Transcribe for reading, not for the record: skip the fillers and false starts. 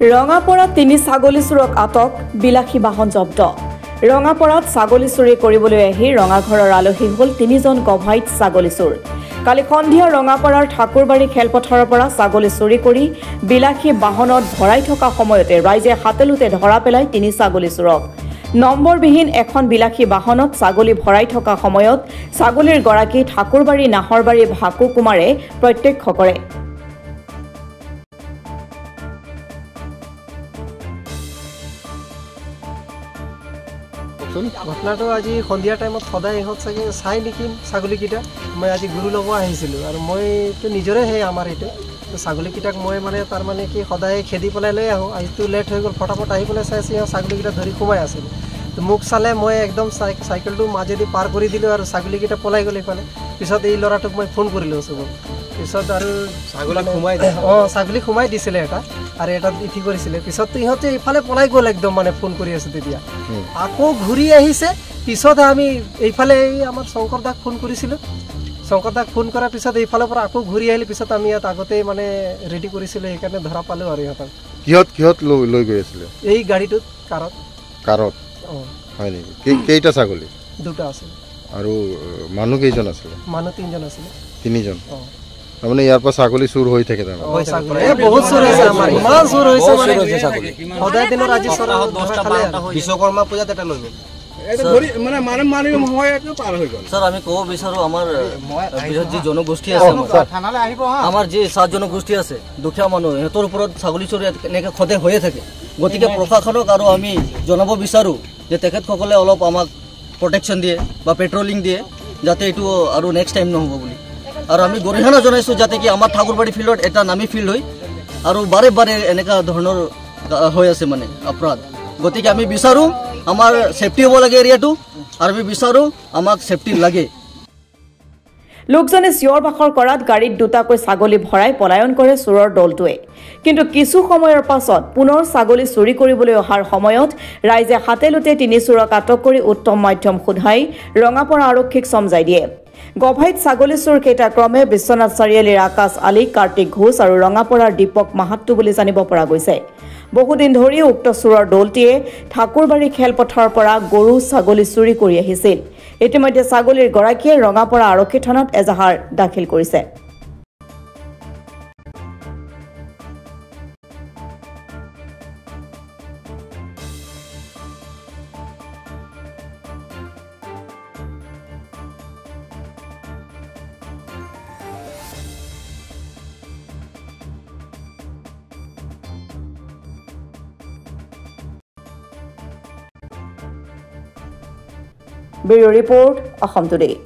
ৰঙাপৰাত তিনি ছাগলী চোৰক আটক বিলাসী বাহন জব্দ ৰঙাপৰাত ছাগলী চুৰি কৰিবলৈ আহি ৰঙাঘৰৰ আলহী হ'ল তিনিজন গভাইত ছাগলী চোৰ কালি সন্ধিয়া ৰঙাপৰাৰ ঠাকুৰবাৰী খেলপথাৰৰ পৰা ছাগলী চুৰি কৰি বিলাসী বাহনত ভৰাই থকা সময়তে ৰাইজে হাতেলুতে ধৰা পেলাই তিনি ছাগলী চোৰক নম্বৰবিহীন এখন বিলাসী বাহনত ছাগলী ভৰাই থকা সময়ত ছাগলীৰ গৰাকী ঠাকুৰবাৰী নাহৰবাৰী ভাকু কুমাৰে প্ৰত্যক্ষ কৰে ঘটনাটো আজি সন্ধিয়া টাইমত সদায় ইহঁত চাগে চাই নেকি ছাগলীকেইটা মই আজি গুৰু ল'ব আহিছিলোঁ আৰু মইতো নিজৰে আমাৰ এইটো ছাগলীকেইটাক মই মানে তাৰমানে কি সদায় খেদি পেলাই লৈ আহোঁ আজিতো লেট হৈ গ'ল ফটাফট আহি পেলাই চাইছোঁ ইহঁত ছাগলীকেইটা ধৰি সোমাই আছিল তো মোক চালে মই একদম চাইকেলটো মাজেদি পাৰ কৰি দিলোঁ আৰু ছাগলীকেইটা পলাই গ'ল এইফালে পিছত এই ল'ৰাটোক মই ফোন কৰিলোঁ চবক পিছত আৰু ছাগলী সোমাই দিছিলে এটা আৰু এটা ইঠি কৰিছিলে পিছততো ইহঁতে ইফালে পলাই গ'ল একদম মানে ফোন কৰি আছোঁ তেতিয়া আকৌ ঘূৰি আহিছে পিছত আমি এইফালে আমাৰ শংকৰ দাক ফোন কৰিছিলোঁ শংকৰ দাক ফোন কৰাৰ পিছত এইফালৰ পৰা আকৌ ঘূৰি আহিলে পিছত আমি ইয়াত আগতেই মানে ৰেডি কৰিছিলোঁ সেইকাৰণে ধৰা পালোঁ আৰু ইহঁতক কিহত লৈ গৈ আছিলে এই গাড়ীটোত কাৰত হয় নেকি কেইটা ছাগলী দুটা আছিল আৰু মানুহ কেইজন আছিলে মানুহ তিনিজন আছিলে তিনিজন তাৰমানে ইয়াৰ পৰা ছাগলী চুৰ হৈ থাকে বহুত চুৰ হৈছে আমাৰ ইমান চুৰ হৈছে সদায় দিনৰ আজি বিশ্বকৰ্মা পূজাত এটা লৈ গ'ল স্যাৰ আমি কব বিচাৰো আমাৰ যি জনগোষ্ঠী আছে আমাৰ যি 7 জনগোষ্ঠী আছে দুখীয়া মানুহ হেতৰ ওপৰত ছাগলী চুৰি এনেকৈ খদে হৈয়ে থাকে গতিকে প্ৰশাসনক আৰু আমি জনাব বিচাৰো যে তেখেতসকলে অলপ আমাক প্ৰটেকশ্যন দিয়ে বা পেট্ৰলিং দিয়ে যাতে এইটো আৰু নেক্সট টাইম নহ'ব বুলি আৰু আমি গৰিহণা জনাইছোঁ যাতে কি আমাৰ ঠাকুৰবাৰী ফিল্ডত এটা নামি ফিল্ড হয় আৰু বাৰে বাৰে এনেকুৱা ধৰণৰ হৈ আছে মানে অপৰাধ গতিকে আমি বিচাৰো আমাৰ সেফটি হ'ব লাগে এৰিয়াটো আৰু আমি বিচাৰো আমাক সেফটি লাগে লোকজনে চিঞৰ বাখৰ কৰাত গাড়ীত দুটাকৈ ছাগলী ভৰাই পলায়ন কৰে চোৰৰ দলটোৱে কিন্তু কিছু সময়ৰ পাছত পুনৰ ছাগলী চুৰি কৰিবলৈ অহাৰ সময়ত ৰাইজে হাতেলুতে তিনি চোৰক আটক কৰি উত্তম মাধ্যম সোধাই ৰঙাপৰা আৰক্ষীক সমজাই দিয়ে গভাইত ছাগলী চোৰ কেইটা ক্ৰমে বিশ্বনাথ চাৰিআলিৰ আকাশ আলী কাৰ্তিক ঘোষ আৰু ৰঙাপৰাৰ দীপক মাহাত্তু বুলি জানিব পৰা গৈছে বহুদিন ধৰি উক্ত চোৰৰ দলটিয়ে ঠাকুৰবাৰী খেলপথাৰৰ পৰা গৰু ছাগলী চুৰি কৰি আহিছিল ইতিমধ্যে ছাগলীৰ গৰাকীয়ে ৰঙাপৰা আৰক্ষী থানাত এজাহাৰ দাখিল কৰিছে Bureau Report, Assam Today.